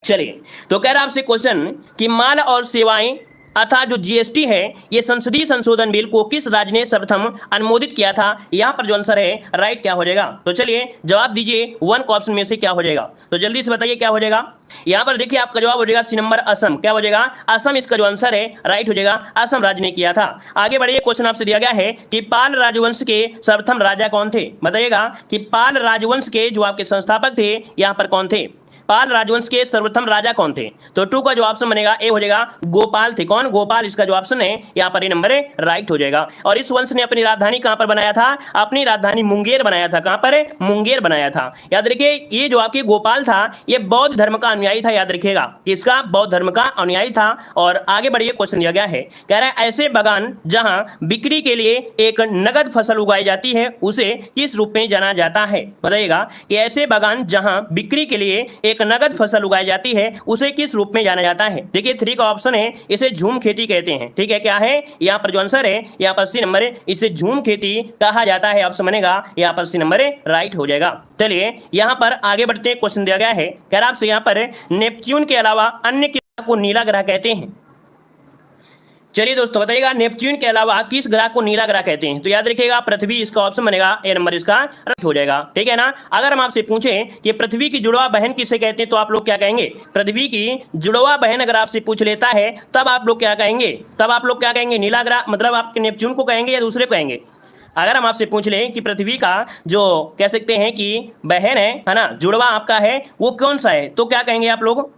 चलिए, तो कह रहा आपसे क्वेश्चन कि माल और सेवाएं अर्थात जो जीएसटी है ये संसदीय संशोधन बिल को किस राज्य ने सर्वप्रथम अनुमोदित किया था। यहाँ पर जो आंसर है राइट क्या हो जाएगा। तो चलिए जवाब दीजिए, वन को ऑप्शन में से क्या हो जाएगा, तो जल्दी से बताइए क्या हो जाएगा। यहाँ पर देखिए आपका जवाब हो जाएगा सी नंबर असम। क्या हो जाएगा, असम इसका जो आंसर है राइट हो जाएगा, असम राज्य ने किया था। आगे बढ़िए, क्वेश्चन आपसे दिया गया है कि पाल राजवंश के सर्वप्रथम राजा कौन थे। बताइएगा कि पाल राजवंश के जो आपके संस्थापक थे यहाँ पर कौन थे, पाल राजवंश के सर्वप्रथम राजा कौन थे। तो टू का जो ऑप्शन बनेगा ए हो जाएगा, गोपाल थे। कौन, गोपाल, इसका जो ऑप्शन है यहाँ पर ए नंबर है राइट हो जाएगा। और इस वंश ने अपनी राजधानी कहां पर बनाया था, अपनी राजधानी मुंगेर बनाया था। कहां पर, मुंगेर बनाया था। याद रखिए ये जो आपके गोपाल था ये बौद्ध धर्म का अनुयायी था। याद रखिएगा किसका, बौद्ध धर्म का अनुयायी था। और आगे बढ़िए, क्वेश्चन दिया गया है, कह रहा है ऐसे बागान जहां बिक्री के लिए एक नगद फसल उगाई जाती है उसे किस रूप में जाना जाता है। बताइएगा कि ऐसे बागान जहां बिक्री के लिए एक नगद फसल उगाई जाती है उसे किस रूप में जाना जाता है। देखिए थ्री का ऑप्शन है, इसे झूम खेती कहते हैं। ठीक है, क्या है यहाँ पर जो आंसर है यहाँ पर सी नंबर है, इसे झूम खेती कहा जाता है। ऑप्शन बनेगा यहाँ पर सी नंबर है राइट हो जाएगा। चलिए यहाँ पर आगे बढ़ते हैं, क्वेश्चन दिया गया है, कह रहा आपसे यहाँ पर नेपच्यून के अलावा अन्य ग्रह को नीला ग्रह कहते हैं। चलिए दोस्तों बताइएगा नेपच्यून के अलावा किस ग्रह को नीला ग्रह कहते हैं। तो याद रखिएगा पृथ्वी इसका ऑप्शन बनेगा, ए नंबर इसका राइट हो जाएगा। ठीक है ना। अगर हम आपसे पूछें कि पृथ्वी की जुड़वा बहन किसे कहते हैं तो आप लोग क्या कहेंगे, पृथ्वी की जुड़वा बहन अगर आपसे पूछ लेता है तब आप लोग क्या कहेंगे, तब आप लोग क्या कहेंगे, नीला ग्रह मतलब आप नेपच्यून को कहेंगे या दूसरे को कहेंगे। अगर हम आपसे पूछ लें कि पृथ्वी का जो कह सकते हैं कि बहन है ना, जुड़वा आपका है वो कौन सा है, तो क्या कहेंगे आप लोग।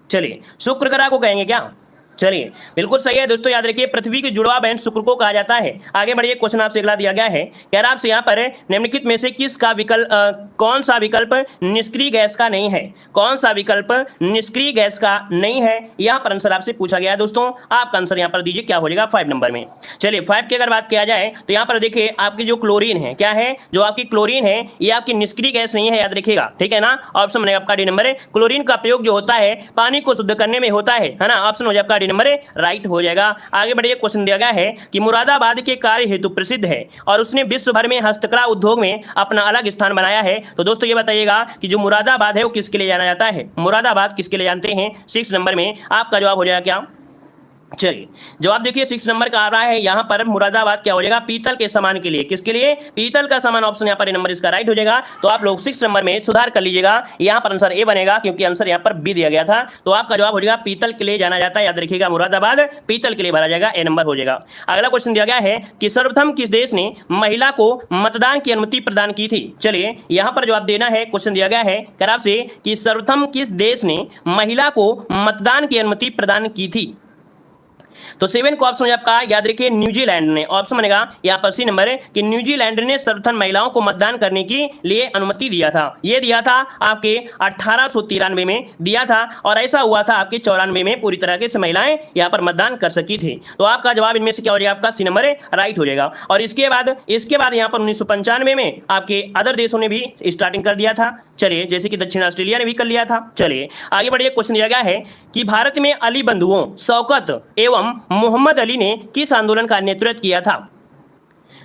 चलिए शुक्र ग्रह को कहेंगे क्या। चलिए बिल्कुल सही है दोस्तों, याद रखिए पृथ्वी की जुड़वा बहन शुक्र को कहा जाता है। आगे बढ़िए, क्वेश्चन आपसे अगला दिया गया है, कह रहा आपसे यहाँ पर निम्नलिखित में से किसका विकल्प कौन सा विकल्प निष्क्रिय गैस का नहीं है, कौन सा विकल्प निष्क्रिय गैस का नहीं है। यहाँ पर आंसर आपसे पूछा गया है दोस्तों, आपका आंसर यहाँ पर दीजिए क्या हो जाएगा 5 नंबर में। चलिए 5 की अगर बात किया जाए तो यहाँ पर देखिए आपकी जो क्लोरीन है, क्या है, जो आपकी क्लोरीन है ये आपकी निष्क्रिय गैस नहीं है, याद रखिएगा। ठीक है ना, ऑप्शन बनेगा आपका डी नंबर है। क्लोरीन का प्रयोग जो होता है पानी को शुद्ध करने में होता है ना, ऑप्शन हो जाए आपका नंबर राइट हो जाएगा। आगे बढ़िए, क्वेश्चन दिया गया है कि मुरादाबाद के कार्य हेतु प्रसिद्ध है और उसने विश्व भर में हस्तकला उद्योग में अपना अलग स्थान बनाया है। तो दोस्तों ये बताइएगा कि जो मुरादाबाद है वो किसके लिए जाना जाता है, मुरादाबाद किसके लिए जानते हैं। 6 नंबर में आपका जवाब हो जाएगा क्या। चलिए जवाब देखिए 6 नंबर का आ रहा है यहाँ पर, मुरादाबाद क्या हो जाएगा, पीतल के सामान के लिए। किसके लिए, पीतल का सामान। ऑप्शन यहाँ पर नंबर इसका राइट हो जाएगा। तो आप लोग 6 नंबर में सुधार कर लीजिएगा, यहाँ पर आंसर ए बनेगा क्योंकि आंसर यहाँ पर बी दिया गया था। तो आपका जवाब हो जाएगा पीतल के लिए जाना जाता है, याद रखिएगा मुरादाबाद पीतल के लिए भरा जाएगा, ए नंबर हो जाएगा। अगला क्वेश्चन दिया गया है कि सर्वप्रथम किस देश ने महिला को मतदान की अनुमति प्रदान की थी। चलिए यहाँ पर जवाब देना है, क्वेश्चन दिया गया है खराब से कि सर्वप्रथम किस देश ने महिला को मतदान की अनुमति प्रदान की थी। तो 7 का ऑप्शन आपका याद रखिए न्यूजीलैंड ने। ऑप्शन बनेगा यहाँ पर सी नंबर है कि न्यूजीलैंड ने सर्वप्रथम महिलाओं को मतदान करने के लिए अनुमति दिया था। ये दिया था आपके 1893 में दिया था और ऐसा हुआ था आपके 94 में पूरी तरह से महिलाएं यहाँ पर मतदान कर सकी थी। तो आपका जवाब इनमें से क्या हो जाएगा, आपका सी नंबर है राइट हो जाएगा। और इसके बाद यहाँ पर 1995 में आपके अदर देशों ने भी स्टार्टिंग कर दिया था। चलिए जैसे कि दक्षिण ऑस्ट्रेलिया ने भी कर लिया था। चलिए आगे बढ़िए, क्वेश्चन दिया गया है कि भारत में अली बंधुओं शौकत एवं मोहम्मद अली ने किस आंदोलन का नेतृत्व किया था।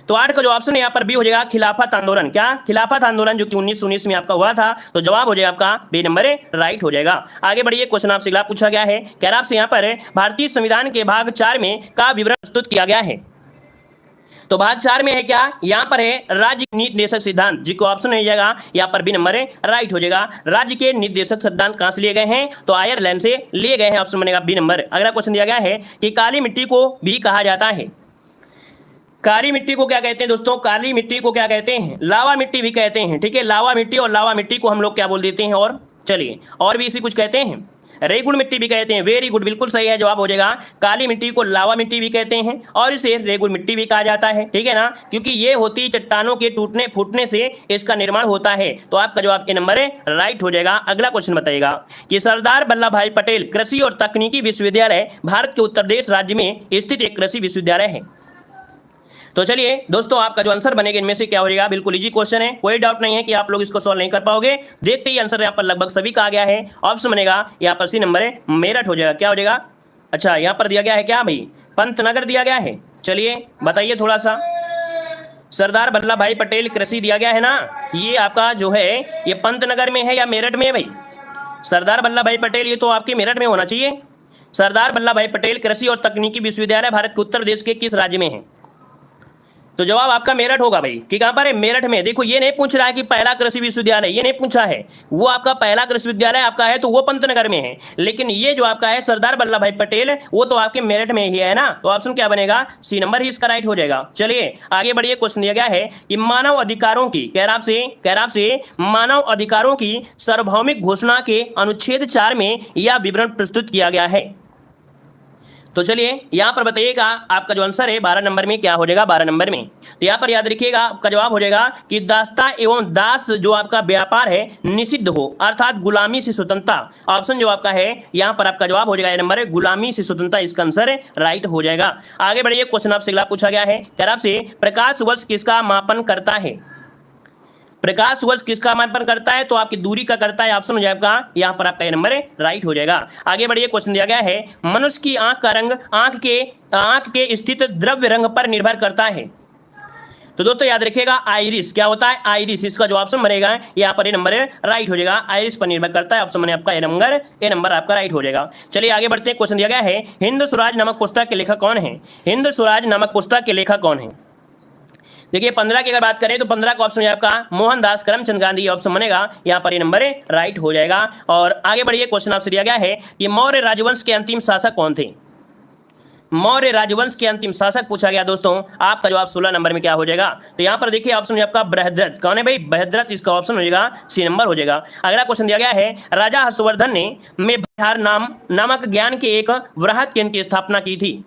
तो 8 का जो ऑप्शन है यहाँ पर बी हो जाएगा खिलाफत आंदोलन। क्या, खिलाफत आंदोलन जो कि 1919 में आपका हुआ था। तो जवाब हो जाएगा आपका बी नंबर है राइट हो जाएगा। आगे बढ़िए, क्वेश्चन आपसे अगला पूछा गया है, कह रहा आपसे यहाँ पर भारतीय संविधान के भाग 4 में का विवरण प्रस्तुत किया गया है। तो भाग 4 में है क्या, यहाँ पर है राज्य नीति निर्देशक सिद्धांत, जी को ऑप्शन हो जाएगा यहाँ पर बी नंबर है राइट हो जाएगा। राज्य के निर्देशक सिद्धांत कहां से लिए गए हैं, तो आयरलैंड से लिए गए हैं। ऑप्शन बनेगा बी नंबर। अगला क्वेश्चन दिया गया है कि काली मिट्टी को भी कहा जाता है। काली मिट्टी को क्या कहते हैं दोस्तों, काली मिट्टी को क्या कहते हैं, लावा मिट्टी भी कहते हैं। ठीक है, लावा मिट्टी, और लावा मिट्टी को हम लोग क्या बोल देते हैं, और चलिए और भी इसी कुछ कहते हैं, रेगुड़ मिट्टी भी कहते हैं। वेरी गुड, बिल्कुल सही है, जवाब हो जाएगा काली मिट्टी को लावा मिट्टी भी कहते हैं और इसे रेगुड़ मिट्टी भी कहा जाता है। ठीक है ना, क्योंकि ये होती चट्टानों के टूटने फूटने से इसका निर्माण होता है। तो आपका जवाब ए नंबर है राइट हो जाएगा। अगला क्वेश्चन बताइएगा कि सरदार वल्लभ भाई पटेल कृषि और तकनीकी विश्वविद्यालय भारत के उत्तर प्रदेश राज्य में स्थित एक कृषि विश्वविद्यालय है। तो चलिए दोस्तों आपका जो आंसर बनेगा इनमें से क्या हो जाएगा, बिल्कुल इजी क्वेश्चन है, कोई डाउट नहीं है कि आप लोग इसको सॉल्व नहीं कर पाओगे। देखते ही आंसर यहाँ पर लगभग सभी का आ गया है। ऑप्शन बनेगा यहाँ पर सी नंबर है मेरठ हो जाएगा। क्या हो जाएगा, अच्छा यहाँ पर दिया गया है क्या भाई, पंतनगर दिया गया है। चलिए बताइए थोड़ा सा, सरदार वल्लभ भाई पटेल कृषि दिया गया है ना, ये आपका जो है ये पंतनगर में है या मेरठ में है भाई, सरदार वल्लभ भाई पटेल, ये तो आपके मेरठ में होना चाहिए। सरदार वल्लभ भाई पटेल कृषि और तकनीकी विश्वविद्यालय भारत के उत्तर प्रदेश के किस राज्य में है? तो जवाब आपका मेरठ होगा भाई, कि कहां पर है? मेरठ में। देखो ये नहीं पूछ रहा है कि पहला कृषि विश्वविद्यालय, ये नहीं पूछा है। वो आपका पहला कृषि विश्वविद्यालय आपका है तो वो पंतनगर में है, लेकिन ये जो आपका है सरदार वल्लभ भाई पटेल, वो तो आपके मेरठ में ही है ना। तो ऑप्शन क्या बनेगा? सी नंबर ही इसका राइट हो जाएगा। चलिए आगे बढ़िए। क्वेश्चन दिया गया है कि मानव अधिकारों की, कह रहा आपसे मानव अधिकारों की सार्वभौमिक घोषणा के अनुच्छेद 4 में यह विवरण प्रस्तुत किया गया है। तो चलिए यहां पर बताइएगा आपका जो आंसर है 12 नंबर में क्या हो जाएगा? 12 नंबर में। तो यहां पर याद रखिएगा आपका जवाब हो जाएगा कि दास्ता एवं दास जो आपका व्यापार है निषिद्ध हो, अर्थात गुलामी से स्वतंत्रता। ऑप्शन जो आपका है यहां पर आपका जवाब हो जाएगा नंबर है गुलामी से स्वतंत्रता, इसका आंसर राइट हो जाएगा। आगे बढ़िए। क्वेश्चन आपसे अगला पूछा गया है, कह रहा आपसे प्रकाश वर्ष किसका मापन करता है? प्रकाश वर्ष किसका मापन करता है? तो आपकी दूरी का करता है। ऑप्शन हो जाएगा यहां पर आपका ये नंबर राइट हो जाएगा। आगे बढ़िए। क्वेश्चन दिया गया है मनुष्य की आंख का रंग आंख के स्थित द्रव्य रंग पर निर्भर करता है। तो दोस्तों याद रखिएगा आइरिस, क्या होता है? आइरिस, इसका जो ऑप्शन बनेगा यहाँ पर ये नंबर राइट हो जाएगा। आइरिस पर निर्भर करता है। ऑप्शन बने आपका ये नंबर आपका राइट हो जाएगा। चलिए आगे बढ़ते हैं। क्वेश्चन दिया गया है हिंद स्वराज नामक पुस्तक के लेखक कौन है? हिंद स्वराज नामक पुस्तक के लेखक कौन है? देखिए 15 की अगर बात करें तो 15 का ऑप्शन है आपका मोहनदास करमचंद गांधी, ऑप्शन बनेगा यहाँ पर ये नंबर राइट हो जाएगा। और आगे बढ़िए। क्वेश्चन आपसे दिया गया है कि मौर्य राजवंश के अंतिम शासक कौन थे? मौर्य राजवंश के अंतिम शासक पूछा गया दोस्तों। आपका जवाब 16 नंबर में क्या हो जाएगा? तो यहाँ पर देखिए ऑप्शन है आपका बृहद्रथ। कौन है भाई? बृहद्रथ, इसका ऑप्शन हो जाएगा सी नंबर हो जाएगा। अगला क्वेश्चन दिया गया है राजा हर्षवर्धन ने में बिहार नामक ज्ञान के एक वृहद केंद्र की स्थापना की थी।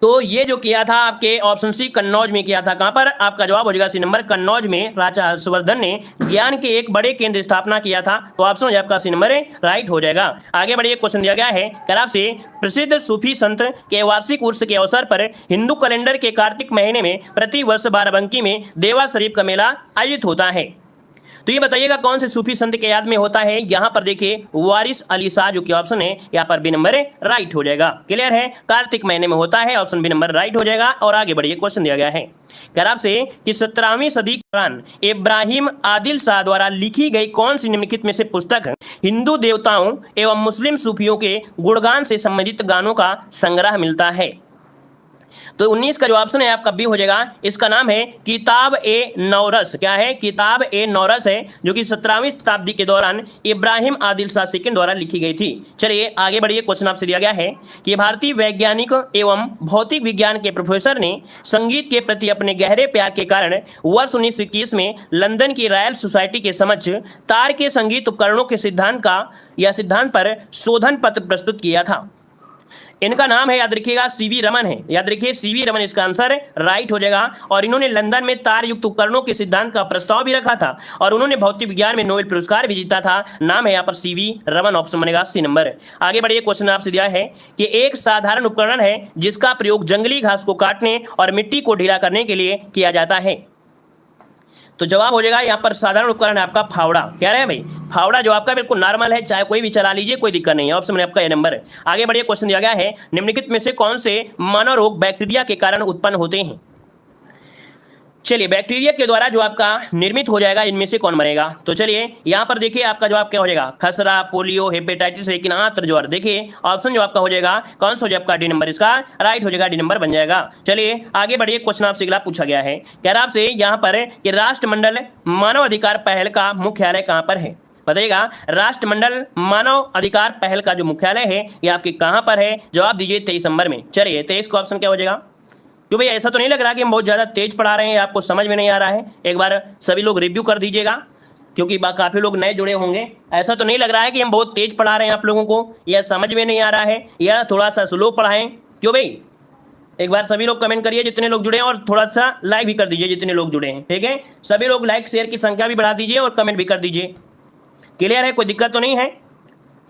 तो ये जो किया था आपके ऑप्शन सी कन्नौज में किया था। कहां पर? आपका जवाब हो जाएगा सी नंबर कन्नौज में राजा हर्षवर्धन ने ज्ञान के एक बड़े केंद्र स्थापना किया था। तो ऑप्शन हो जाएगा आपका सी नंबर राइट हो जाएगा। आगे बढ़िए। क्वेश्चन दिया गया है कलाब से प्रसिद्ध सूफी संत के वार्षिक उर्स के अवसर पर हिंदू कैलेंडर के कार्तिक महीने में प्रति वर्ष बाराबंकी में देवा शरीफ का मेला आयोजित होता है। तो ये बताइएगा कौन से सूफी संत के याद में होता है? यहां पर देखिए वारिस अली शाह, जो कि ऑप्शन है यहाँ पर बी नंबर राइट हो जाएगा। क्लियर है? कार्तिक महीने में होता है। ऑप्शन बी नंबर राइट हो जाएगा। और आगे बढ़िए। क्वेश्चन दिया गया है कह रहा आपसे कि 17वीं सदी के दौरान इब्राहिम आदिल शाह द्वारा लिखी गई कौन सी निम्नलिखित में से पुस्तक हिंदू देवताओं एवं मुस्लिम सूफियों के गुणगान से संबंधित गानों का संग्रह मिलता है? तो 19 का जो ऑप्शन है आपका बी हो जाएगा। इसका नाम है किताब ए नौरस। क्या है? किताब ए नौरस है, जो कि 17वीं शताब्दी के दौरान इब्राहिम आदिल शाह सेकंड द्वारा लिखी गई थी। चलिए आगे बढ़िए। क्वेश्चन आपसे दिया गया है कि भारतीय वैज्ञानिक एवं भौतिक विज्ञान के प्रोफेसर ने संगीत के प्रति अपने गहरे प्यार के कारण वर्ष 1921 में लंदन की रॉयल सोसाइटी के समक्ष तार के संगीत उपकरणों के सिद्धांत पर शोधन पत्र प्रस्तुत किया था। इनका नाम है, याद रखिएगा, सीवी रमन है। याद रखिए सीवी रमन इसका आंसर राइट हो जाएगा। और इन्होंने लंदन में तार युक्त उपकरणों के सिद्धांत का प्रस्ताव भी रखा था और उन्होंने भौतिक विज्ञान में नोबेल पुरस्कार भी जीता था। नाम है यहाँ पर सीवी रमन। ऑप्शन बनेगा सी नंबर। आगे बढ़िए। क्वेश्चन आपसे दिया है कि एक साधारण उपकरण है जिसका प्रयोग जंगली घास को काटने और मिट्टी को ढीला करने के लिए किया जाता है। तो जवाब हो जाएगा यहाँ पर साधारण उपकरण है आपका फावड़ा। क्या रहे भाई? फावड़ा जो आपका बिल्कुल नॉर्मल है, चाहे कोई भी चला लीजिए, कोई दिक्कत नहीं है। ऑप्शन में आपका ये नंबर है। आगे बढ़िए। क्वेश्चन दिया गया है निम्नलिखित में से कौन से मानव रोग बैक्टीरिया के कारण उत्पन्न होते हैं? चलिए बैक्टीरिया के द्वारा जो आपका निर्मित हो जाएगा, इनमें से कौन मरेगा? तो चलिए यहाँ पर देखिए आपका जवाब क्या हो जाएगा, खसरा, पोलियो, हेपेटाइटिस, लेकिन आंत्र ज्वर। देखिए ऑप्शन जो आपका हो जाएगा कौन सा हो जाएगा? डी नंबर इसका राइट हो जाएगा, डी नंबर बन जाएगा। चलिए आगे बढ़िए। क्वेश्चन आपसे अगला पूछा गया है, कह रहा आपसे यहाँ पर कि राष्ट्रमंडल मानव अधिकार पहल का मुख्यालय कहाँ पर है? बताइएगा राष्ट्रमंडल मानव अधिकार पहल का जो मुख्यालय है ये आपके कहाँ पर है? जवाब दीजिए 23 नंबर में। चलिए 23 का ऑप्शन क्या हो जाएगा? क्यों भाई ऐसा तो नहीं लग रहा कि हम बहुत ज़्यादा तेज पढ़ा रहे हैं, आपको समझ में नहीं आ रहा है? एक बार सभी लोग रिव्यू कर दीजिएगा, क्योंकि काफ़ी लोग नए जुड़े होंगे। ऐसा तो नहीं लग रहा है कि हम बहुत तेज पढ़ा रहे हैं आप लोगों को, या समझ में नहीं आ रहा है, या थोड़ा सा स्लो पढ़ाएं? क्यों भाई? एक बार सभी लोग कमेंट करिए जितने लोग जुड़े हैं, और थोड़ा सा लाइक भी कर दीजिए जितने लोग जुड़े हैं। ठीक है, सभी लोग लाइक शेयर की संख्या भी बढ़ा दीजिए और कमेंट भी कर दीजिए। क्लियर है? कोई दिक्कत तो नहीं है?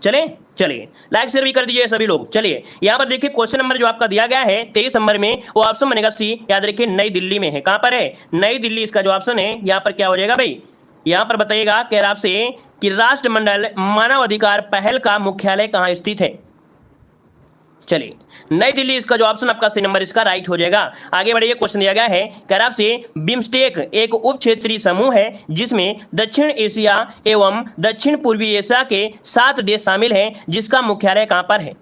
चलिए लाइक शेयर भी कर दीजिए सभी लोग। चलिए यहाँ पर देखिए क्वेश्चन नंबर जो आपका दिया गया है 23 नंबर में, वो ऑप्शन बनेगा सी। याद रखिए नई दिल्ली में है। कहाँ पर है? नई दिल्ली इसका जो ऑप्शन है। यहाँ पर क्या हो जाएगा भाई? यहाँ पर बताइएगा, कह रहा आपसे कि राष्ट्रमंडल मानव अधिकार पहल का मुख्यालय कहाँ स्थित है? चलिए, नई दिल्ली इसका जो ऑप्शन आपका सी नंबर इसका राइट हो जाएगा। आगे बढ़िए, क्वेश्चन दिया गया है कह आपसे बिम्स्टेक एक उप क्षेत्रीय समूह है जिसमें दक्षिण एशिया एवं दक्षिण पूर्वी एशिया के 7 देश शामिल हैं, जिसका मुख्यालय कहां पर है।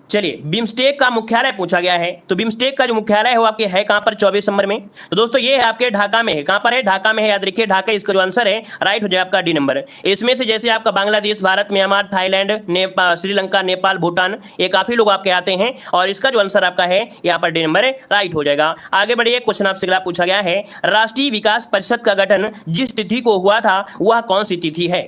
चलिए, बिम्स्टेक का मुख्यालय पूछा गया है, तो बिम्स्टेक का जो मुख्यालय है वो आपके है कहां पर 24 नंबर में। तो दोस्तों ये है आपके ढाका में है। कहां पर है? ढाका में है। याद रखिए, ढाका इसका जो आंसर है राइट हो जाए आपका डी नंबर। इसमें से जैसे आपका बांग्लादेश, भारत, म्यांमार, थाईलैंड, नेपाल, श्रीलंका, नेपाल, भूटान, ये काफी लोग आपके आते हैं और इसका जो आंसर आपका है यहाँ पर डी नंबर राइट हो जाएगा। आगे बढ़िए, क्वेश्चन आपसे अगला पूछा गया है राष्ट्रीय विकास परिषद का गठन जिस तिथि को हुआ था वह कौन सी तिथि है।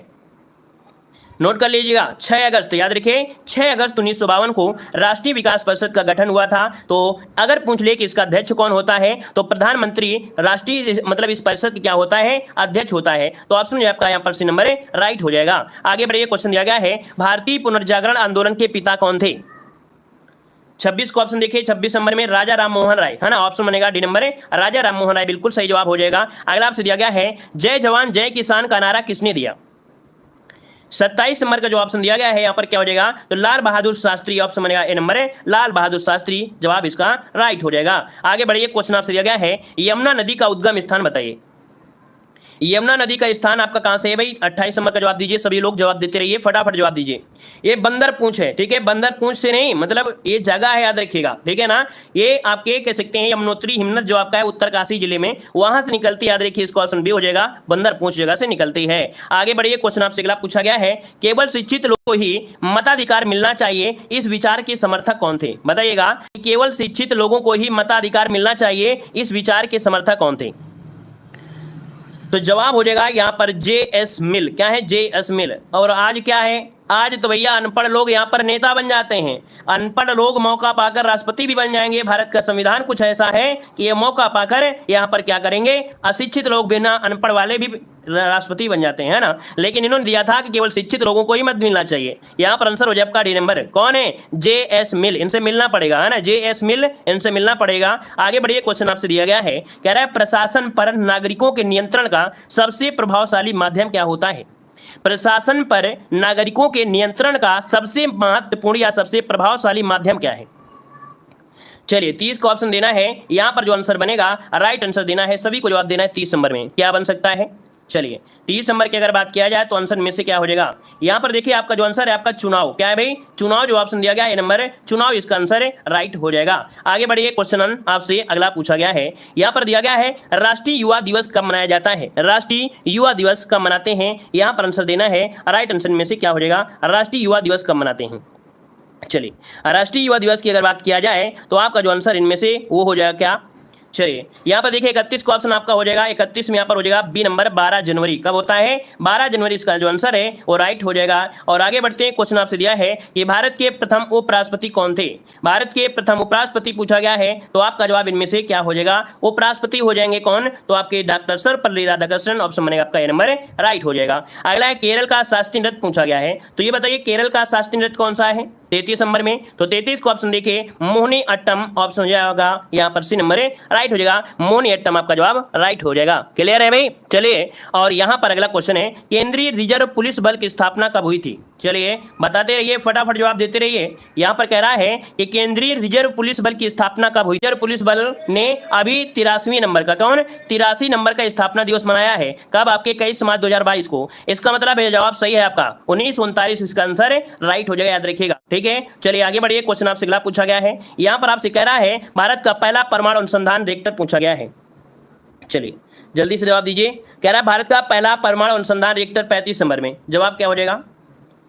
नोट कर लीजिएगा, 6 अगस्त। याद रखिए, 6 अगस्त 1952 को राष्ट्रीय विकास परिषद का गठन हुआ था। तो अगर पूछ ले कि इसका अध्यक्ष कौन होता है तो प्रधानमंत्री राष्ट्रीय मतलब इस परिषद क्या होता है, अध्यक्ष होता है। तो ऑप्शन जो आपका यहाँ पर सी नंबर राइट हो जाएगा। आगे बढ़िए, क्वेश्चन दिया गया है भारतीय पुनर्जागरण आंदोलन के पिता कौन थे। 26 को ऑप्शन देखिए, 26 नंबर में राजा राम मोहन राय है ना, ऑप्शन बनेगा डी नंबर राजा राम मोहन राय, बिल्कुल सही जवाब हो जाएगा। अगला आपसे दिया गया है जय जवान जय किसान का नारा किसने दिया। 27 नंबर का जो ऑप्शन दिया गया है यहाँ पर क्या हो जाएगा, तो लाल बहादुर शास्त्री, ऑप्शन बनेगा ए नंबर लाल बहादुर शास्त्री, जवाब इसका राइट हो जाएगा। आगे बढ़िए, क्वेश्चन आपसे दिया गया है यमुना नदी का उद्गम स्थान बताइए। यमुना नदी का स्थान आपका कहां से है भाई। 28 नंबर का जवाब दीजिए, सभी लोग जवाब देते रहिए, फटाफट जवाब दीजिए। ये बंदरपूंछ है, ठीक है, बंदरपूंछ से नहीं, मतलब ये जगह है, याद रखिएगा, ठीक है ना। ये आपके कह सकते हैं यमुनोत्री हिमनद जो आपका है उत्तरकाशी जिले में, वहां से निकलती, याद रखिए, इसका ऑप्शन बी हो जाएगा, बंदरपूंछ जगह से निकलती है। आगे बढ़िए, क्वेश्चन आपसे अगला पूछा गया है केवल शिक्षित लोगों को ही मताधिकार मिलना चाहिए, इस विचार के समर्थक कौन थे। बताइएगा, केवल शिक्षित लोगों को ही मताधिकार मिलना चाहिए, इस विचार के समर्थक कौन थे। तो जवाब हो जाएगा यहाँ पर जे.एस. मिल। क्या है? जे.एस. मिल। और आज क्या है, आज तो भैया अनपढ़ लोग यहाँ पर नेता बन जाते हैं, अनपढ़ लोग मौका पाकर राष्ट्रपति भी बन जाएंगे। भारत का संविधान कुछ ऐसा है कि ये मौका पाकर यहाँ पर क्या करेंगे, अशिक्षित लोग बिना अनपढ़ वाले भी राष्ट्रपति बन जाते हैं, है ना। लेकिन इन्होंने दिया था कि केवल शिक्षित लोगों को ही मत मिलना चाहिए। यहाँ पर आंसर हो जाए आपका डी नंबर। कौन है? जे.एस. मिल। इनसे मिलना पड़ेगा, है ना, जे.एस. मिल, इनसे मिलना पड़ेगा। आगे बढ़िए, क्वेश्चन आपसे दिया गया है, कह रहा है प्रशासन पर नागरिकों के नियंत्रण का सबसे प्रभावशाली माध्यम क्या होता है। प्रशासन पर नागरिकों के नियंत्रण का सबसे महत्वपूर्ण या सबसे प्रभावशाली माध्यम क्या है। चलिए, 30 का ऑप्शन देना है, यहां पर जो आंसर बनेगा राइट आंसर देना है, सभी को जवाब देना है 30 नंबर में। क्या बन सकता है? चलिए, 30 नंबर की अगर बात किया जाए तो आंसर में से क्या हो जाएगा, यहां पर देखिए आपका जो आंसर है आपका चुनाव। क्या है भाई? चुनाव। जो ऑप्शन दिया गया है नंबर चुनाव, इसका आंसर राइट हो जाएगा। आगे बढ़िए, क्वेश्चन आपसे अगला पूछा गया है, यहां पर दिया गया है राष्ट्रीय युवा दिवस कब मनाया जाता है। राष्ट्रीय युवा दिवस कब मनाते हैं, यहां पर आंसर देना है। राइट आंसर में से क्या हो जाएगा, राष्ट्रीय युवा दिवस कब मनाते हैं। चलिए, राष्ट्रीय युवा दिवस की अगर बात किया जाए तो आपका जो आंसर इनमें से वो हो जाएगा क्या। चलिए, यहाँ पर देखिए 31 का ऑप्शन आपका हो जाएगा, 31 में यहाँ पर हो जाएगा बी नंबर 12 जनवरी। कब होता है? 12 जनवरी इसका जो आंसर है वो राइट हो जाएगा। और आगे बढ़ते हैं, क्वेश्चन आपसे दिया है कि भारत के प्रथम उपराष्ट्रपति कौन थे। भारत के प्रथम उपराष्ट्रपति पूछा गया है, तो आपका जवाब इनमें से क्या हो जाएगा, उपराष्ट्रपति हो जाएंगे कौन, तो आपके डॉक्टर सर्वपल्ली राधाकृष्णन, ऑप्शन बनेगा आपका ए नंबर राइट हो जाएगा। अगला है केरल का शास्त्रीय नृत्य पूछा गया है, तो ये बताइए केरल का शास्त्रीय नृत्य कौन सा है 33 नंबर में। तो 33 को ऑप्शन देखिए मोहिनी अट्टम, ऑप्शन हो जाएगा यहाँ पर सी नंबर राइट हो जाएगा, मोहिनी अट्टम आपका जवाब राइट हो जाएगा। क्लियर है भाई। चलिए, और यहाँ पर अगला क्वेश्चन है केंद्रीय रिजर्व पुलिस बल की स्थापना कब हुई थी। चलिए, बताते रहिए, फटाफट जवाब देते रहिए। यहाँ पर कह रहा है कि केंद्रीय रिजर्व पुलिस बल की स्थापना कब हुई। रिजर्व पुलिस बल ने अभी 83वें नंबर का, कौन 83 नंबर का स्थापना दिवस मनाया है। कब? आपके 21 मार्च 2022 को। इसका मतलब है जवाब सही है आपका 1939, इसका आंसर राइट हो जाएगा, याद रखिएगा, ठीक है। चलिए आगे बढ़िए, क्वेश्चन आपसे अगला पूछा गया है, यहाँ पर आपसे कह रहा है भारत का पहला परमाणु अनुसंधान रिएक्टर पूछा गया है। चलिए जल्दी से जवाब दीजिए। कह रहा है भारत का पहला परमाणु अनुसंधान रिएक्टर 35 नंबर में, जवाब क्या हो जाएगा।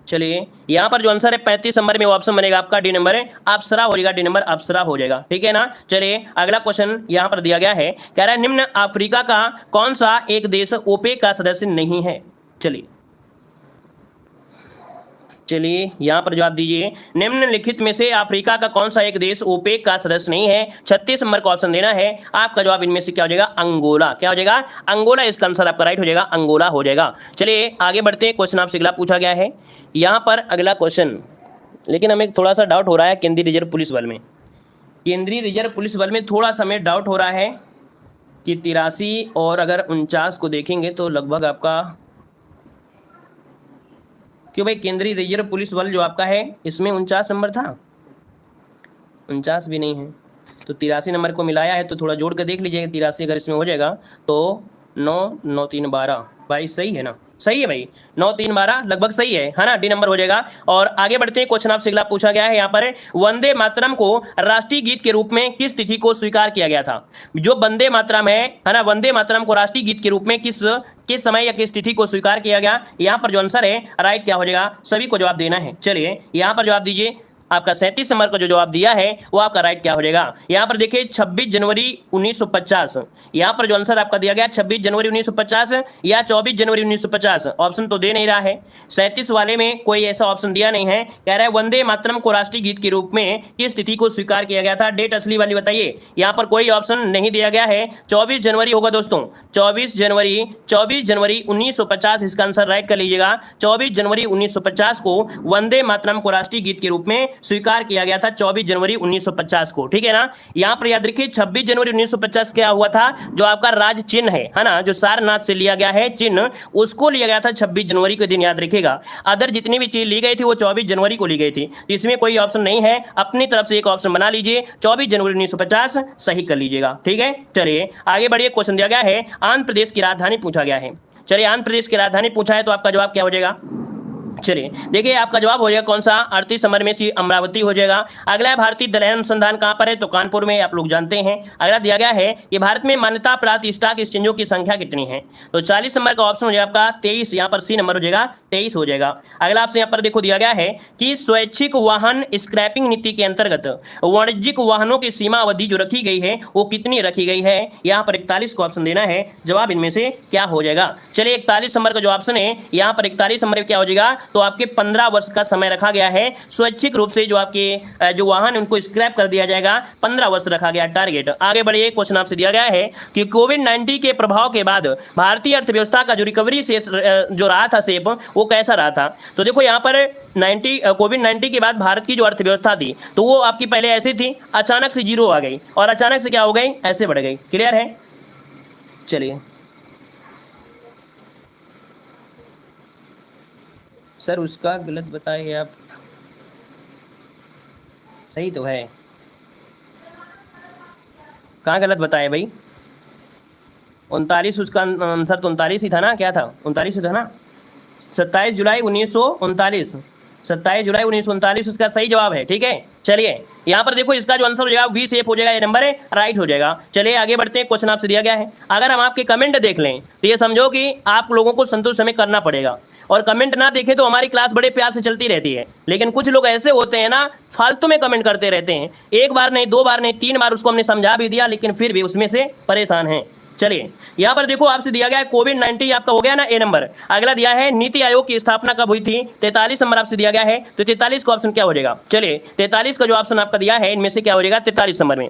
चलिए, यहाँ पर जो आंसर है 35 नंबर में, वो ऑप्शन बनेगा आपका डी नंबर अप्सरा हो जाएगा, डी नंबर अप्सरा हो जाएगा, ठीक है ना। चलिए, अगला क्वेश्चन यहाँ पर दिया गया है, कह रहा है निम्न अफ्रीका का कौन सा एक देश ओपेक का सदस्य नहीं है। चलिए यहाँ पर जवाब दीजिए, निम्नलिखित में से अफ्रीका का कौन सा एक देश ओपेक का सदस्य नहीं है। 36 नंबर का ऑप्शन देना है। आपका जवाब इनमें से क्या हो जाएगा, अंगोला। क्या हो जाएगा, अंगोला, इसका आंसर आपका राइट हो जाएगा, अंगोला हो जाएगा। चलिए आगे बढ़ते हैं, क्वेश्चन आपसे अगला पूछा गया है। यहाँ पर अगला क्वेश्चन, लेकिन हमें थोड़ा सा डाउट हो रहा है केंद्रीय रिजर्व पुलिस बल में। केंद्रीय रिजर्व पुलिस बल में थोड़ा सा हमें डाउट हो रहा है कि 83 और अगर 49 को देखेंगे तो लगभग आपका, क्यों भाई, केंद्रीय रिजर्व पुलिस बल जो आपका है इसमें 49 नंबर था, 49 भी नहीं है, तो 83 नंबर को मिलाया है, तो थोड़ा जोड़ कर देख लीजिएगा। 83 अगर इसमें हो जाएगा तो 9 9 3 12 भाई सही है ना, सही है भाई, 9 3 12 लगभग सही है ना, डी नंबर हो जाएगा। और आगे बढ़ते हैं, क्वेश्चन आपसे अगला पूछा गया है यहाँ पर, वंदे मातरम को राष्ट्रीय गीत के रूप में किस तिथि को स्वीकार किया गया था? जो वंदे मातरम है ना, वंदे मातरम को राष्ट्रीय गीत के रूप में किस समय या किस तिथि को स्वीकार किया गया? यहाँ पर जो आंसर है राइट क्या हो जाएगा, सभी को जवाब देना है। चलिए यहाँ पर जवाब दीजिए, आपका 37 नंबर का जो जवाब दिया है वो आपका राइट क्या हो जाएगा। यहाँ पर देखिए 26 जनवरी 1950, यहाँ पर जो आंसर आपका दिया गया 26 जनवरी 1950 या 24 जनवरी 1950, ऑप्शन तो दे नहीं रहा है। 37 वाले में कोई ऐसा ऑप्शन दिया नहीं है, कह रहा है वंदे मातरम को राष्ट्रीय गीत के रूप में किस तिथि को स्वीकार किया गया था, डेट असली वाली बताइए। यहाँ पर कोई ऑप्शन नहीं दिया गया है, 24 जनवरी होगा दोस्तों, 24 जनवरी 1950 इसका आंसर राइट कर लीजिएगा। 24 जनवरी 1950 को वंदे मातरम को राष्ट्रीय गीत के रूप में स्वीकार किया गया था, 24 जनवरी 1950 को, ठीक है ना। यहां पर याद रखिए 26 जनवरी 1950 क्या हुआ था, जो आपका राज चिन्ह है ना, जो सारनाथ से लिया गया है चिन्ह, उसको लिया गया था 26 जनवरी के दिन, याद रखिएगा। अदर जितनी भी चीज ली गई थी वो 24 जनवरी को ली गई थी, इसमें कोई ऑप्शन नहीं है, अपनी तरफ से एक ऑप्शन बना लीजिए, 24 जनवरी 1950 सही कर लीजिएगा, ठीक है। चलिए आगे बढ़िए, क्वेश्चन दिया गया है आंध्र प्रदेश की राजधानी पूछा गया है। चलिए आंध्र प्रदेश की राजधानी पूछा है तो आपका जवाब क्या हो जाएगा? चलिए देखिए आपका जवाब हो जाएगा कौन सा, 38 नंबर में सी अमरावती हो जाएगा। अगला है भारतीय दलहन अनुसंधान कहां पर है, तो कानपुर में, आप लोग जानते हैं। अगला दिया गया है कि भारत में मान्यता प्राप्त स्टॉक एक्सचेंजों की संख्या कितनी है, तो 40 नंबर का ऑप्शन हो जाएगा आपका 23, यहाँ पर सी नंबर हो जाएगा 23 हो जाएगा। अगला आपसे यहाँ पर देखो दिया गया है कि स्वैच्छिक वाहन स्क्रैपिंग नीति के अंतर्गत वाणिज्यिक वाहनों की सीमा अवधि जो रखी गई है वो कितनी रखी गई है, यहाँ पर 41 को ऑप्शन देना है, जवाब इनमें से क्या हो जाएगा। चलिए 41 नंबर का जो ऑप्शन है यहाँ पर 41 नंबर क्या हो जाएगा, तो आपके 15 वर्ष का समय रखा गया है, स्वैच्छिक रूप से जो आपके जो वाहन उनको स्क्रैप कर दिया जाएगा, 15 वर्ष रखा गया टारगेट। आगे बढ़िए, क्वेश्चन आपसे दिया गया है कि कोविड-19 के प्रभाव के बाद भारतीय अर्थव्यवस्था का जो रिकवरी से जो रहा था शेप वो कैसा रहा था, तो देखो यहाँ पर कोविड-19 के बाद भारत की जो अर्थव्यवस्था थी तो वो आपकी पहले ऐसी थी, अचानक से जीरो आ गई और अचानक से क्या हो गई, ऐसे बढ़ गई। क्लियर है? चलिए सर उसका गलत बताए आप, सही तो है, कहाँ गलत बताए भाई, 39 उसका आंसर तो 39 ही था ना, क्या था 39 ही था ना, 27 जुलाई 1939, 27 जुलाई 1939 उसका सही जवाब है, ठीक है। चलिए यहाँ पर देखो इसका जो आंसर हो जाएगा वी शेप हो जाएगा, ये नंबर है राइट हो जाएगा। चलिए आगे बढ़ते हैं, क्वेश्चन आपसे दिया गया है, अगर हम आपके कमेंट देख लें तो ये समझो कि आप लोगों को संतुष्ट हमें करना पड़ेगा, और कमेंट ना देखे तो हमारी क्लास बड़े प्यार से चलती रहती है, लेकिन कुछ लोग ऐसे होते हैं ना, फालतू में कमेंट करते रहते हैं, एक बार नहीं, दो बार नहीं, 3 बार उसको हमने समझा भी दिया लेकिन फिर भी उसमें से परेशान हैं। चलिए यहाँ पर देखो आपसे दिया गया है कोविड-19 आपका हो गया ना, ए नंबर। अगला दिया है नीति आयोग की स्थापना कब हुई थी, 43 नंबर आपसे दिया गया है, तो 43 का ऑप्शन क्या हो जाएगा। चलिए 43 का जो ऑप्शन आपका दिया है इनमें से क्या हो जाएगा, 43 नंबर में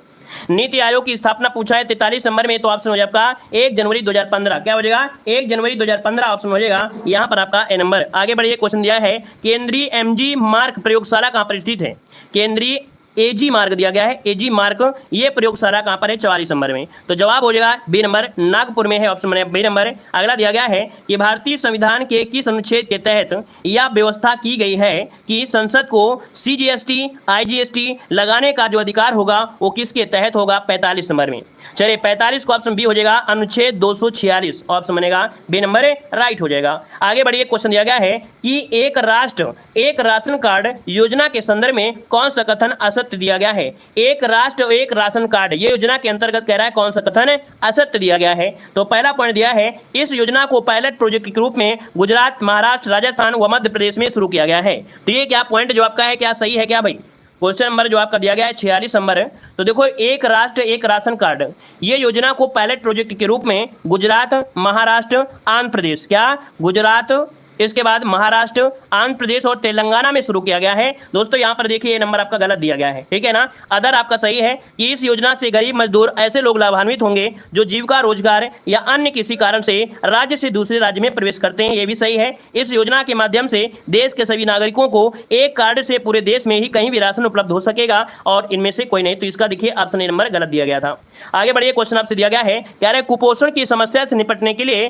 नीति आयोग की स्थापना पूछा है 43 नंबर में, तो ऑप्शन हो जाएगा आपका 1 जनवरी 2015, क्या हो जाएगा 1 जनवरी 2015 ऑप्शन हो जाएगा यहाँ पर आपका ए नंबर। आगे बढ़िए, क्वेश्चन दिया है केंद्रीय एमजी मार्क प्रयोगशाला कहाँ पर स्थित है, केंद्रीय एजी मार्ग दिया गया है, एजी मार्ग ये प्रयोगशाला कहां पर है, 44 नंबर में, तो जवाब हो जाएगा बी नंबर, नागपुर में है, ऑप्शन बी नंबर। अगला दिया गया है कि भारतीय संविधान के किस अनुच्छेद के तहत यह व्यवस्था की गई है कि संसद को सीजीएसटी आईजीएसटी लगाने का जो अधिकार होगा वो किसके तहत होगा, 45 नंबर में। चलिए 45 का ऑप्शन बी हो जाएगा, अनुच्छेद 246 ऑप्शन बनेगा बी नंबर राइट हो जाएगा। आगे बढ़िए, क्वेश्चन दिया गया है कि एक राष्ट्र एक राशन कार्ड योजना के संदर्भ में कौन सा कथन असत्य दिया गया है, एक राष्ट्र एक राशन कार्ड ये योजना के अंतर्गत कह रहा है कौन सा कथन असत्य दिया गया है, तो पहला पॉइंट दिया है इस योजना को पायलट प्रोजेक्ट के रूप में गुजरात, महाराष्ट्र, राजस्थान व मध्य प्रदेश में शुरू किया गया है, तो ये क्या पॉइंट जो आपका है क्या सही है क्या भाई। क्वेश्चन नंबर जो आपका दिया गया है 46 नंबर, तो देखो एक राष्ट्र एक राशन कार्ड ये योजना को पायलट प्रोजेक्ट के रूप में गुजरात, महाराष्ट्र, आंध्र प्रदेश, क्या गुजरात, इसके बाद महाराष्ट्र, आंध्र प्रदेश और तेलंगाना में शुरू किया गया है। दोस्तों यहाँ पर देखिए ये नंबर आपका गलत दिया गया है, ठीक है ना। अदर आपका सही है कि इस योजना से गरीब मजदूर ऐसे लोग लाभान्वित होंगे जो जीविका, रोजगार या अन्य किसी कारण से राज्य से दूसरे राज्य में प्रवेश करते हैं, ये भी सही है। इस योजना के माध्यम से देश के सभी नागरिकों को एक कार्ड से पूरे देश में ही कहीं भी राशन उपलब्ध हो सकेगा और इनमें से कोई नहीं, तो इसका देखिए ऑप्शन ए नंबर गलत दिया गया था। आगे बढ़िए, क्वेश्चन आपसे दिया गया है कह रहे कुपोषण की समस्या से निपटने के लिए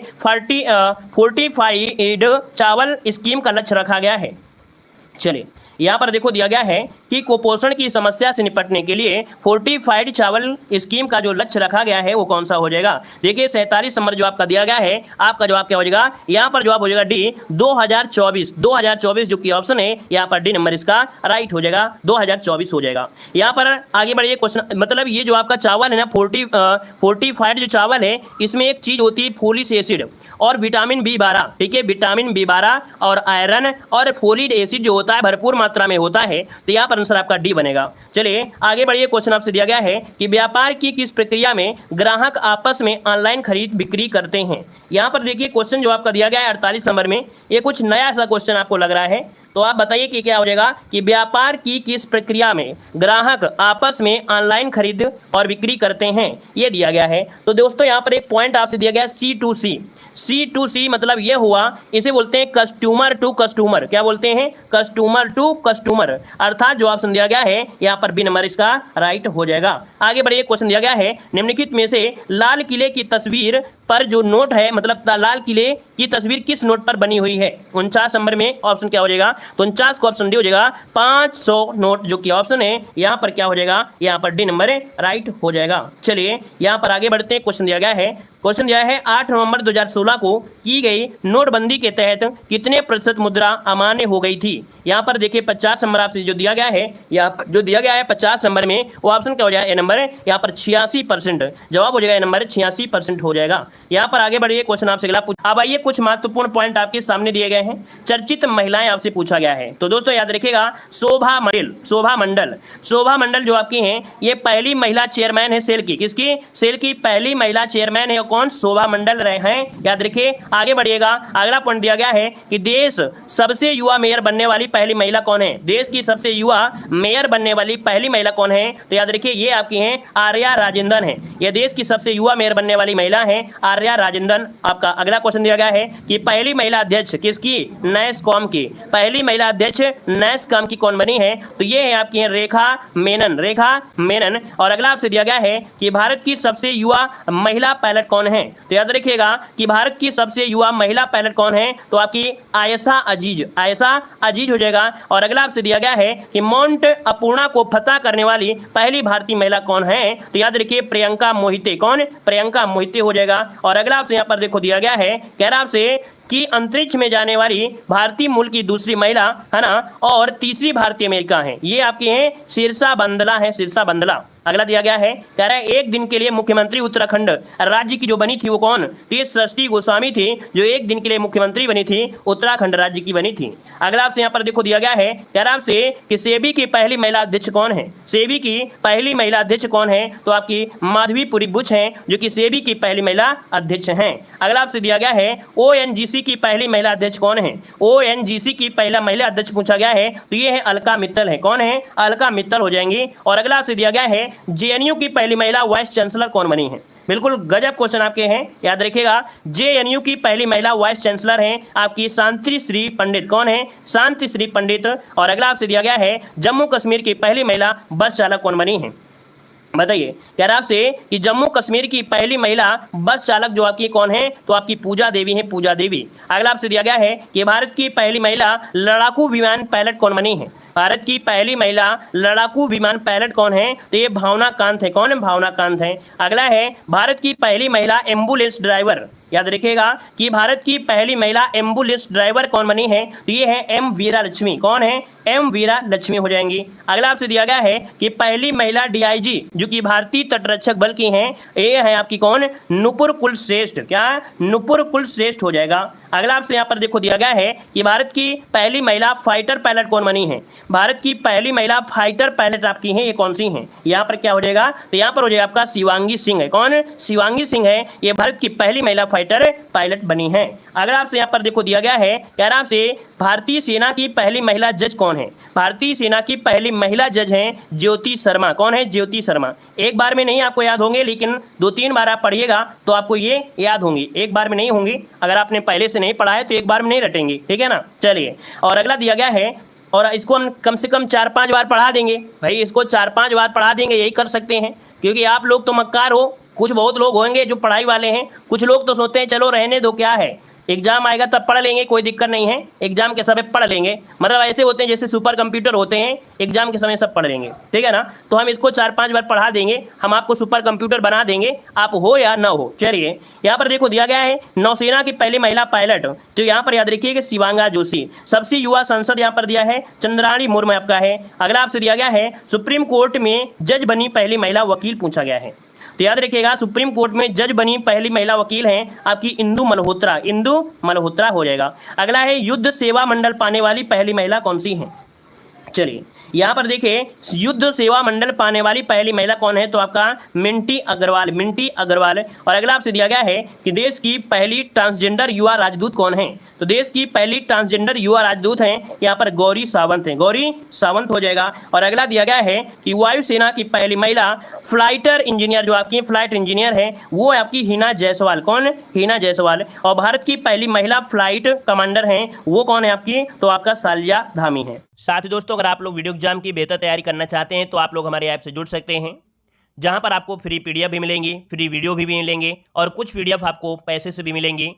फोर्टिफाइड चावल स्कीम का लक्ष्य रखा गया है। चलिए यहाँ पर देखो दिया गया है कि कुपोषण की समस्या से निपटने के लिए फोर्टिफाइड चावल स्कीम का जो लक्ष्य रखा गया है वो कौन सा हो जाएगा। देखिए 47 नंबर जो आपका दिया गया है, आपका जवाब क्या हो जाएगा, यहाँ पर जवाब हो जाएगा डी 2024 जो कि ऑप्शन है यहाँ पर डी नंबर इसका राइट हो जाएगा, 2024 हो जाएगा। यहाँ पर आगे बढ़िए क्वेश्चन, मतलब ये जो आपका चावल है ना फोर्टिफाइड जो चावल है, इसमें एक चीज होती है फोलिक एसिड और विटामिन B12, ठीक है, विटामिन B12 और आयरन और फोलिक एसिड जो होता है भरपूर मात्रा में होता है, तो यहाँ पर आंसर आपका डी बनेगा। चलिए आगे बढ़िए, क्वेश्चन आपसे दिया गया है कि व्यापार की किस प्रक्रिया में ग्राहक आपस में ऑनलाइन खरीद बिक्री करते हैं। यहाँ पर देखिए क्वेश्चन जो आपका दिया गया है 48 नंबर में, ये कुछ नया सा क्वेश्चन आपको लग रहा है, तो आप बताइए कि क्या हो जाएगा कि व्यापार की किस प्रक्रिया में ग्राहक आपस में ऑनलाइन खरीद और बिक्री करते हैं, ये दिया गया है। तो दोस्तों यहाँ पर एक पॉइंट आपसे दिया गया C2C, C2C मतलब ये हुआ, इसे बोलते हैं कस्टमर टू कस्टमर। क्या बोलते हैं, कस्टमर टू कस्टमर, अर्थात जो ऑप्शन दिया गया है यहाँ पर बी नंबर इसका राइट हो जाएगा। आगे बढ़िए, क्वेश्चन दिया गया है निम्नलिखित में से लाल किले की तस्वीर पर जो नोट है, मतलब लाल किले की तस्वीर किस नोट पर बनी हुई है। 49 नंबर में ऑप्शन क्या हो जाएगा, तो 49 को ऑप्शन डी हो जाएगा 500 नोट जो कि ऑप्शन है यहाँ पर क्या हो जाएगा, यहाँ पर डी नंबर राइट हो जाएगा। चलिए यहाँ पर आगे बढ़ते हैं, क्वेश्चन दिया गया है, क्वेश्चन दिया है 8 नवंबर 2016 को की गई नोटबंदी के तहत कितने प्रतिशत मुद्रा अमान्य हो गई थी। यहाँ पर देखिए 50 नंबर आपसे जो दिया गया है, यहाँ पर जो दिया गया है 50 नंबर में, वो ऑप्शन क्या हो जाएगा, ए नंबर यहाँ पर 86%, जवाब हो जाएगा ए नंबर 86% हो जाएगा। यहाँ पर आगे बढ़िए, क्वेश्चन आपसे अगला अब आइए कुछ महत्वपूर्ण पॉइंट आपके सामने दिए गए हैं। चर्चित महिलाएं आपसे पूछा गया है, तो दोस्तों याद रखिएगा शोभा मंडल जो आपकी हैं, ये पहली महिला चेयरमैन है सेल की, किसकी, सेल की पहली महिला चेयरमैन है, कौन, शोभा मंडल रहे हैं, याद रखिए। आगे बढ़िएगा, अगला पॉइंट दिया गया है कि देश सबसे युवा मेयर बनने वाली पहली महिला कौन है, देश की सबसे युवा मेयर बनने वाली पहली महिला कौन है, तो याद रखिए ये आपकी हैं आर्या राजेंद्रन है, ये देश की सबसे युवा मेयर बनने वाली महिला है आर्या राजेंद्रन। आपका अगला क्वेश्चन दिया गया है कि पहली महिला अध्यक्ष किसकी, नैसकॉम की, पहली महिला अध्यक्ष नैसकॉम की कौन बनी है, तो ये है आपकी हैं रेखा मेनन। और अगला आपसे दिया गया है कि भारत की सबसे युवा महिला पायलट कौन है, तो याद रखिएगा कि भारत की सबसे युवा महिला पायलट कौन है, तो आपकी आयशा अजीज हो जाएगा। और अगला आपसे दिया गया है कि माउंट अपूर्णा को फतह करने वाली पहली भारतीय महिला कौन है, तो याद रखिए प्रियंका मोहिते, कौन, प्रियंका मोहिते हो जाएगा। और अगला आपसे यहाँ पर देखो दिया गया है, कह रहा आपसे कि अंतरिक्ष में जाने वाली भारतीय मूल की दूसरी महिला है ना, और तीसरी भारतीय अमेरिका है, ये आपकी हैं शीर्षा बंदला। अगला दिया गया है, कह रहा है एक दिन के लिए मुख्यमंत्री उत्तराखंड राज्य की जो बनी थी वो कौन, तो ये सृष्टि गोस्वामी थी, जो एक दिन के लिए मुख्यमंत्री बनी थी, उत्तराखंड राज्य की बनी थी। अगला आपसे यहाँ पर देखो दिया गया है, कह रहा आपसे कि सेबी की पहली महिला अध्यक्ष कौन है, सेबी की पहली महिला अध्यक्ष कौन है, तो आपकी माधवीपुरी बुच हैं, जो कि सेबी की पहली महिला अध्यक्ष हैं। अगला आपसे दिया गया है ONGC की पहली महिला अध्यक्ष कौन है, ONGC की पहला महिला अध्यक्ष पूछा गया है, तो ये है अलका मित्तल है, कौन है, अलका मित्तल हो जाएंगी। और अगला आपसे दिया गया है JNU की पहली महिला वाइस चांसलर कौन बनी है, बिल्कुल गजब क्वेश्चन आपके हैं, याद रखिएगा JNU की पहली महिला वाइस चांसलर हैं आपकी शांति श्री पंडित, कौन है, शांति श्री पंडित। और अगला आपसे दिया गया है जम्मू कश्मीर की पहली महिला बस चालक कौन बनी है, बताइए। कह रहा आपसे कि जम्मू कश्मीर की पहली महिला बस चालक जो आपकी कौन है, तो आपकी पूजा देवी है, पूजा देवी। अगला आपसे दिया गया है कि भारत की पहली महिला लड़ाकू विमान पायलट कौन बनी है, भारत की पहली महिला लड़ाकू विमान पायलट कौन है, तो ये भावना कांत है, कौन है, भावना कांत है। अगला है भारत की पहली महिला एम्बुलेंस ड्राइवर, याद रखिएगा कि भारत की पहली महिला एम्बुलेंस ड्राइवर कौन बनी है, तो ये है एम वीरा लक्ष्मी, कौन है, एम वीरा लक्ष्मी हो जाएंगी। अगला आपसे दिया गया है कि पहली महिला DIG जो कि भारतीय तटरक्षक बल की हैं, ये है आपकी कौन, नुपुर कुलश्रेष्ठ, क्या, नुपुर कुलश्रेष्ठ हो जाएगा। अगला आपसे यहाँ पर देखो दिया गया है कि भारत की पहली महिला फाइटर पायलट कौन बनी है, भारत की पहली महिला फाइटर पायलट आपकी हैं, ये कौन सी हैं, यहाँ पर क्या हो जाएगा, तो यहाँ पर हो जाएगा आपका शिवांगी सिंह है, कौन, शिवांगी सिंह है, ये भारत की पहली महिला फाइटर पायलट बनी है। अगर आपसे यहाँ पर देखो दिया गया है, कह रहा आपसे भारतीय सेना की पहली महिला जज कौन है, भारतीय सेना की पहली महिला जज हैं ज्योति शर्मा, कौन है, ज्योति शर्मा। एक बार में नहीं आपको याद होंगे, लेकिन 2-3 बार आप पढ़िएगा तो आपको ये याद होंगी, एक बार में नहीं होंगी, अगर आपने पहले से नहीं पढ़ा है तो एक बार में नहीं रटेंगे, ठीक है ना। चलिए, और अगला दिया गया है, और इसको हम कम से कम 4-5 बार पढ़ा देंगे भाई, इसको 4-5 बार पढ़ा देंगे, यही कर सकते हैं, क्योंकि आप लोग तो मक्कार हो, कुछ बहुत लोग होंगे जो पढ़ाई वाले हैं, कुछ लोग तो सोचते हैं चलो रहने दो क्या है, एग्जाम आएगा तब पढ़ लेंगे, कोई दिक्कत नहीं है, एग्जाम के समय पढ़ लेंगे। मतलब ऐसे होते हैं जैसे सुपर कंप्यूटर होते हैं, एग्जाम के समय सब पढ़ लेंगे, ठीक है ना। तो हम इसको 4-5 बार पढ़ा देंगे, हम आपको सुपर कंप्यूटर बना देंगे, आप हो या ना हो। चलिए यहाँ पर देखो दिया गया है नौसेना की पहली महिला पायलट, तो यहाँ पर याद रखिए कि शिवांगा जोशी। सबसे युवा संसद यहाँ पर दिया है चंद्राणी मुर्मू आपका है। अगला आपसे दिया गया है सुप्रीम कोर्ट में जज बनी पहली महिला वकील पूछा गया है। तो याद रखिएगा सुप्रीम कोर्ट में जज बनी पहली महिला वकील हैं आपकी इंदु मल्होत्रा, इंदु मल्होत्रा हो जाएगा। अगला है युद्ध सेवा मंडल पाने वाली पहली महिला कौन सी है। चलिए यहाँ पर देखिए युद्ध सेवा मंडल पाने वाली पहली महिला कौन है, तो आपका मिंटी अग्रवाल, मिंटी अग्रवाल। और अगला आपसे दिया गया है कि देश की पहली ट्रांसजेंडर युवा राजदूत कौन है, तो देश की पहली ट्रांसजेंडर युवा राजदूत हैं यहाँ पर गौरी सावंत हैं, गौरी सावंत हो जाएगा। और अगला दिया गया है कि वायुसेना की पहली महिला फ्लाइटर इंजीनियर, जो आपकी फ्लाइट इंजीनियर है वो आपकी हिना जायसवाल, कौन, हिना जायसवाल। और भारत की पहली महिला फ्लाइट कमांडर हैं वो कौन है आपकी, तो आपका सालिया धामी है। साथ ही दोस्तों अगर आप लोग वीडियो एग्जाम की बेहतर तैयारी करना चाहते हैं तो आप लोग हमारे ऐप से जुड़ सकते हैं, जहां पर आपको फ्री पीडीएफ भी मिलेंगी, फ्री वीडियो भी मिलेंगे और कुछ पीडीएफ आपको पैसे से भी मिलेंगी।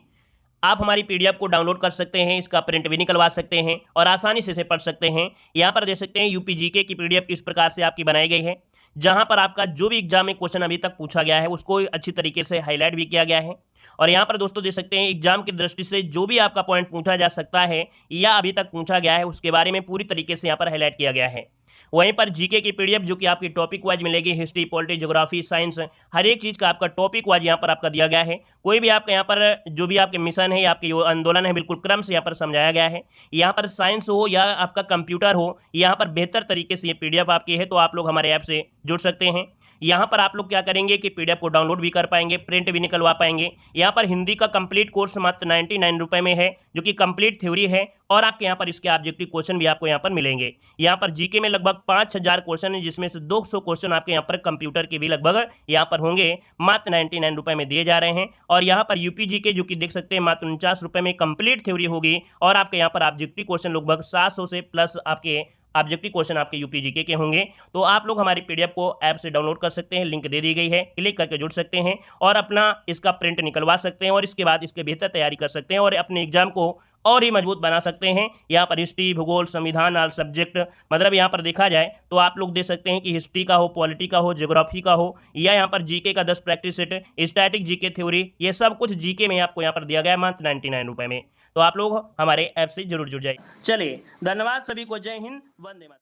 आप हमारी पीडीएफ को डाउनलोड कर सकते हैं, इसका प्रिंट भी निकलवा सकते हैं और आसानी से इसे पढ़ सकते हैं। यहाँ पर देख सकते हैं यूपी जीके की पीडीएफ किस प्रकार से आपकी बनाई गई है, जहां पर आपका जो भी एग्जाम में क्वेश्चन अभी तक पूछा गया है उसको अच्छी तरीके से हाईलाइट भी किया गया है। और यहाँ पर दोस्तों देख सकते हैं एग्जाम की दृष्टि से जो भी आपका पॉइंट पूछा जा सकता है या अभी तक पूछा गया है उसके बारे में पूरी तरीके से यहाँ पर हाईलाइट किया गया है। वहीं पर जीके की पीडीएफ जो कि आपकी टॉपिक वाइज मिलेगी, हिस्ट्री, पॉलिटिक्स, ज्योग्राफी, साइंस, हर एक चीज़ का आपका टॉपिक वाइज यहाँ पर आपका दिया गया है। कोई भी आपका यहाँ पर जो भी आपके मिशन है या आपके आंदोलन है बिल्कुल क्रम से यहाँ पर समझाया गया है। यहाँ पर साइंस हो या आपका कंप्यूटर हो, यहाँ पर बेहतर तरीके से ये पीडीएफ आपकी है, तो आप लोग हमारे ऐप से जुड़ सकते हैं। यहाँ पर आप लोग क्या करेंगे कि पीडीएफ को डाउनलोड भी कर पाएंगे, प्रिंट भी निकलवा पाएंगे। यहाँ पर हिंदी का कंप्लीट कोर्स मात्र 99 रुपये में है, जो कि कंप्लीट थ्योरी है और आपके यहाँ पर इसके ऑब्जेक्टिव क्वेश्चन भी आपको यहाँ पर मिलेंगे। यहाँ पर जीके में लगभग 5000 क्वेश्चन है, जिसमें से 200 क्वेश्चन आपके यहाँ पर कंप्यूटर के भी लगभग यहाँ पर होंगे, मात्र 99 रुपये में दिए जा रहे हैं। और यहाँ पर यूपी जीके जो कि देख सकते हैं मात्र 49 रुपये में कंप्लीट थ्योरी होगी और आपके यहाँ पर ऑब्जेक्टिव क्वेश्चन लगभग 700 से प्लस आपके ऑब्जेक्टिव क्वेश्चन आपके यूपी जीके के होंगे। तो आप लोग हमारी पीडीएफ को ऐप से डाउनलोड कर सकते हैं, लिंक दे दी गई है, क्लिक करके जुड़ सकते हैं और अपना इसका प्रिंट निकलवा सकते हैं और इसके बाद इसके बेहतर तैयारी कर सकते हैं और अपने एग्जाम को और ही मजबूत बना सकते हैं। यहाँ पर हिस्ट्री, भूगोल, संविधान, ऑल सब्जेक्ट, मतलब यहाँ पर देखा जाए तो आप लोग देख सकते हैं कि हिस्ट्री का हो, पॉलिटी का हो, ज्योग्राफी का हो या यहाँ पर जीके का 10 practice set, static GK theory, ये सब कुछ जीके में आपको यहाँ पर दिया गया है मात्र 99 रुपये में। तो आप लोग हमारे ऐप से जरूर जुड़ जाए। चलिए धन्यवाद सभी को, जय हिंद, वंदे मातरम।